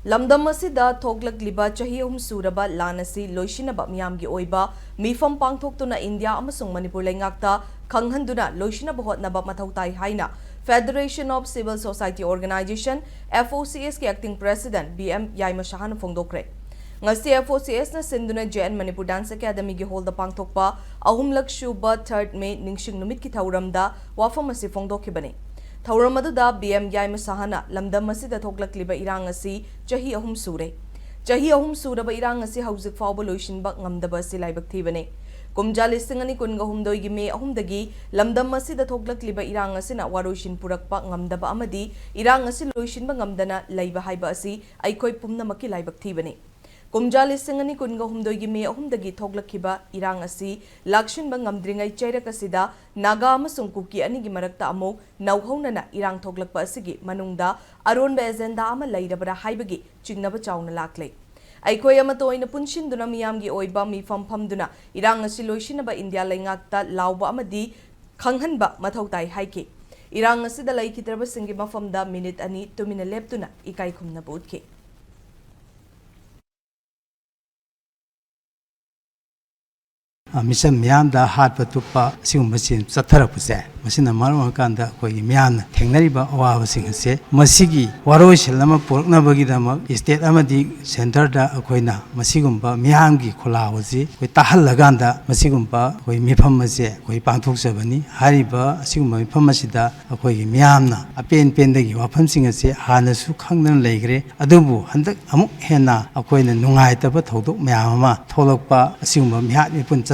Lamdam asida thoglakliba chahi ahum suraba lanasi loisinaba miyamgi oiba mifam pangthoktuna India amasung Manipur lengakta khanghanduna loisinaba hotnaba mathau tai haina Federation of Civil Society Organization FOCS ki acting president BM Yaima Shahana phongdokre ngasi FOCS na sinduna JN Manipur Dance Academy gi hall da pangthokpa ahumlak shuba 3rd May ningsing numit ki thauramda wafam asi phongdokhibani Thauramada BM Yaima Sahana Lamdam asida thoglakliba irang asi chahi ahum sure chahi ahum suraba irang asi hauzik fawba loisinba ngamdaba asi laibak thibane kumja listing ani kunga humdoi gi me ahumdagi lamdam asida thoglakliba irang asina waroisin purakpa ngamdaba amadi irang asi loisinba ngamdana laiba haiba asi aikoi pumnamaki laibak thibane kumja listing ani kunga humdoi gi me ahumdagi thoglakhiba irang asi lakshinba ngamdringai chairak asida naga amasung kuki ani gi marakta amok nauhaunana irang thoglakpa asigi manungda aronba agenda ama lairabara haibagi chingnaba chauna lakle aikoi ama toina punshinduna miyamgi oiba mifam phamduna irang asi loisinaba India laingakta lawba amadi khanghanba mathau tai haike irang asida laikhidraba singi mafamda minute ani tumina leptuna ikai khumna bodke Mission Mianda hard patupa, Simusin, Satarapuse, Masina Marmakanda, Mian, Teneriba, Awasing se, Masigi, Warosh, Lama Pork Nabagidama, State Amadi, Center da Aquina, Masigumba, Miangi, Kolawazi, with Tahalaganda, Masigumba, with Mipamase, with Pantuk Sabani, Hariba, Siguma Pamasida, Akoi Miamna, a pen pendagi, Wapam Singase, Hanasu Kangan Legre, Adubu, Handak Amuk Hena, Aquina Nungaita, but Hodok Miama, Tolokpa, Siguma Miat,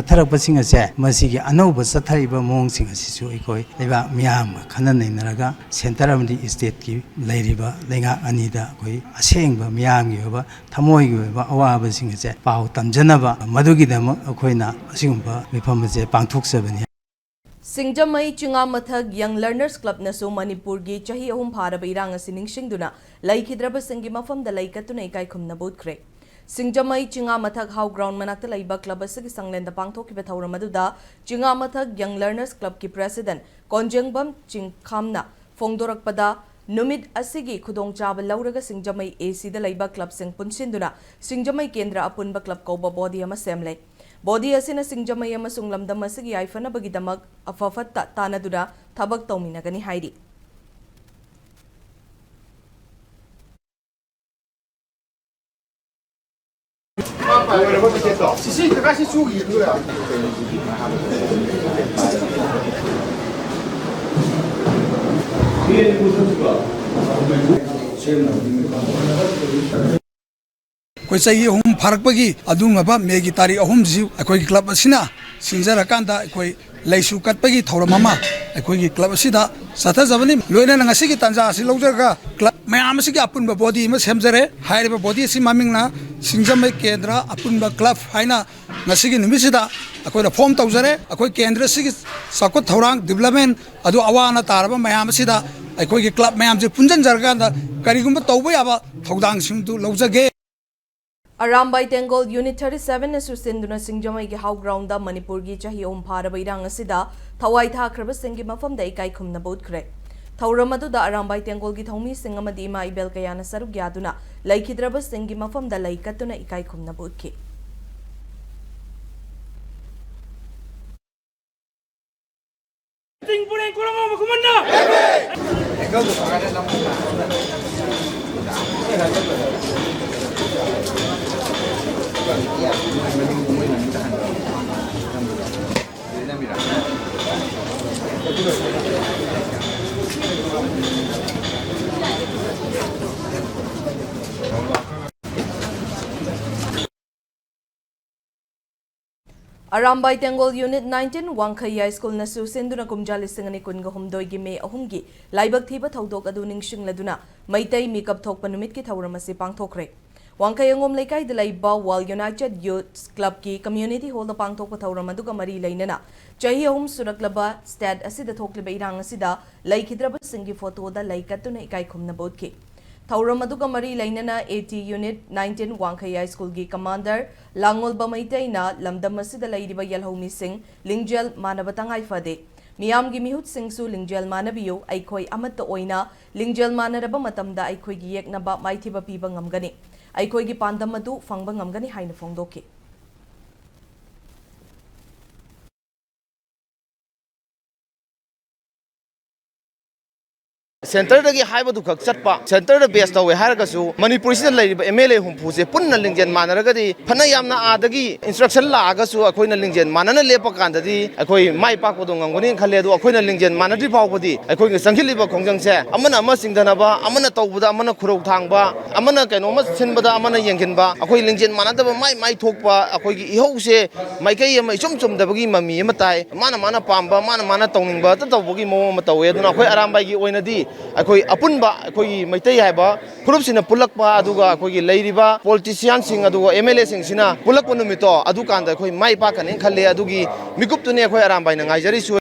Tarapasing ase masigi anauba sathariba mong sing asisu ikoi leba miyam khananai naraga center amdi state ki lairiba lenga anida koi asengba miyam gi ba thamoi gi ba awaba sing ase pau tamjanaba madugi dama akoina asigumba mifam ase pangthoksabani Singjamai Chinga Mathag Young Learners Club naso Manipur gi chahi ahum pharaba irang asi ningsingduna laikhidraba singi mafamda laikatuna ikai khumna bodkhre Singjamai Chinga Mathag How Ground Manakta Laiba Club asigi sanglenda pangthokiba thauramadu Chinga Mathag Young Learners Club ki President Konjengbam Chingkhamna phongdorakpada numit asigi khudongchaba lauraga Singjamai AC da Laiba Club sing punsinduna Singjamai Kendra apunba club koba body ama semle body asina Singjamai ama sunglamdam asigi aifana bagidamak afafatta tanaduna thabak tawminagani hairi Koi sai hum pharak pagi adung aba megi tari ahum ji akoi club asina sinjara kanda koi leisu kat pagi thoram mama akoi club asida satha jabani loina ngasi gi tanja asi lojaka club mayam asi gi apun ba body ma semjare haire ba body asi maming na singjamai kendra apun ba club haina ngasi gi nimisida akoi na form tawjare akoi kendra si sakot thorang development adu awana taraba mayam asida akoi gi club mayam ji punjan jarga karigumba tawba yaba thodang singdu lojage Arambai Tengol Unit 37 na susinduna Singjamai gi How Ground da Manipur gi chahi om pharaba irang asida thawai thakraba singi mafamda ikai khumna bodkhre thauramadu da Arambai Tengol gi thomi singamadi ima ibel kayana saruk gyaduna laikhidraba singi mafamda laikatuna ikai khumna bodkhe Arambai Tengol Unit 19 Wangkhaya School na susinduna kumja lisingani kunga humdoi gi me ahumgi laibak thiba thaudok adu ningsingladuna maitai mikap thokpa numit ki thauramasi pangthokre Wangkhayangom Laikai de Laiba Wall United Youth Club ki Community Hall da pangthokpa thauramadu ga mari lainana chahi ahum suraklaba stad asida thokliba irang asida laikhidraba singi photo da laikatuna ikai khumna bodki Thauramadu ga mari lainana AT Unit 19 Wangkhaya School gi Commander Langol Bamaitay na lamdam asida lairiba yalhomi sing lingjal manabatangai fade ꯃꯤꯌꯥꯝꯒꯤ ꯃꯤꯍꯨꯠꯁꯤꯡꯁꯨ ꯂꯤꯡꯖꯦꯜ ꯃꯥꯟꯅꯕꯤꯌꯨ ꯑꯩꯈꯣꯏ ꯑꯃꯠꯇ ꯑꯣꯏꯅ ꯂꯤꯡꯖꯦꯜ ꯃꯥꯟꯅꯔꯕ ꯃꯇꯝꯗ ꯑꯩꯈꯣꯏꯒꯤ ꯌꯦꯛꯅꯕ ꯃꯥꯏꯊꯤꯕ ꯄꯤꯕ ꯉꯝꯒꯅꯤ ꯑꯩꯈꯣꯏꯒꯤ ꯄꯥꯟꯗꯝ ꯑꯗꯨ ꯐꯪꯕ ꯉꯝꯒꯅꯤ ꯍꯥꯏꯅ ꯐꯣꯡꯗꯣꯛꯈꯤ ꯁꯦꯟꯇꯔꯗꯒꯤ ꯍꯥꯏꯕꯗꯨ ꯈꯛ ꯆꯠꯄ ꯁꯦꯟꯇꯔꯗ ꯕꯦꯁ ꯇꯧꯋꯦ ꯍꯥꯏꯔꯒꯁꯨ ꯃꯅꯤꯄꯨꯔꯁꯤꯗ ꯂꯩꯔꯤꯕ MLA ꯍꯨꯝꯐꯨꯁꯦ ꯄꯨꯟꯅ ꯂꯤꯡꯖꯦꯜ ꯃꯥꯟꯅꯔꯒꯗꯤ ꯐꯅ ꯌꯥꯝꯅ ꯑꯥꯗꯒꯤ ꯏꯟꯁꯇ꯭ꯔꯛꯁꯟ ꯂꯥꯛꯑꯒꯁꯨ ꯑꯩꯈꯣꯏꯅ ꯂꯤꯡꯖꯦꯜ ꯃꯥꯟꯅꯅ ꯂꯦꯞꯄ ꯀꯥꯟꯗꯗꯤ ꯑꯩꯈꯣꯏ ꯃꯥꯏ ꯄꯥꯛꯄꯗꯣ ꯉꯝꯒꯅꯤ ꯈꯜꯂꯦ ꯑꯗꯣ ꯑꯩꯈꯣꯏꯅ ꯂꯤꯡꯖꯦꯜ ꯃꯥꯟꯅꯗ꯭ꯔꯤ ꯐꯥꯎꯕꯗꯤ ꯑꯩꯈꯣꯏꯒꯤ ꯆꯪꯁꯤꯜꯂꯤꯕ ꯈꯣꯡꯖꯪꯁꯦ ꯑꯃꯅ ꯆꯤꯡꯊꯅꯕ ꯑꯃꯅ ꯇꯧꯕꯗ ꯑꯃꯅ ꯈꯨꯔꯧ ꯊꯥꯡꯕ ꯑꯃꯅ ꯀꯩꯅꯣꯝꯃ ꯁꯤꯟꯕꯗ ꯑꯃꯅ ꯌꯦꯡꯁꯤꯟꯕ ꯑꯩꯈꯣꯏ ꯂꯤꯡꯖꯦꯜ ꯃꯥꯟꯅꯗꯕ ꯃꯥꯏ ꯊꯣꯛꯄ ꯑꯩꯈꯣꯏꯒꯤ ꯏꯍꯧꯁꯦ ꯃꯥꯏꯀꯩ ꯑꯃ ꯏꯆꯨꯝ ꯆꯨꯝꯗꯕꯒꯤ ꯃꯃꯤ ꯑꯃ ꯇꯥꯏ ꯃꯥꯅ ꯄꯥꯝꯕ ꯃꯥꯅ ꯇꯧꯅꯤꯡꯕ ꯇꯧꯕꯒꯤ ꯃꯑꯣꯡ ꯑꯃ ꯇꯧꯋꯦ ꯑꯗꯨꯅ ꯑꯩꯈꯣꯏ ꯑꯔꯥꯝꯕꯥꯏꯒꯤ ꯑꯣꯏꯅꯗꯤ ꯑꯩꯈꯣꯏ ꯑꯄꯨꯟꯕ ꯑꯩꯈꯣꯏꯒꯤ ꯃꯩꯇꯩ ꯍꯥꯏꯕ ꯐꯨꯔꯨꯞꯁꯤꯅ ꯄꯨꯜꯂꯛꯄ ꯑꯗꯨꯒ ꯑꯩꯈꯣꯏꯒꯤ ꯂꯩꯔꯤꯕ ꯄꯣꯂꯤꯇꯤꯁꯤꯌꯥꯟꯁꯤꯡ ꯑꯗꯨꯒ MLAꯁꯤꯡꯁꯤꯅ ꯄꯨꯜꯂꯛꯄ ꯅꯨꯃꯤꯠꯇꯣ ꯑꯗꯨꯀꯥꯟꯗ ꯑꯩꯈꯣꯏ ꯃꯥꯏ ꯄꯥꯛꯀꯅꯤ ꯈꯜꯂꯦ ꯑꯗꯨꯒꯤ ꯃꯤꯀꯨꯞꯇꯨꯅꯤ ꯑꯩꯈꯣꯏ ꯑꯔꯥꯝꯕꯥꯏꯅ ꯉꯥꯏꯖꯔꯤꯁꯨ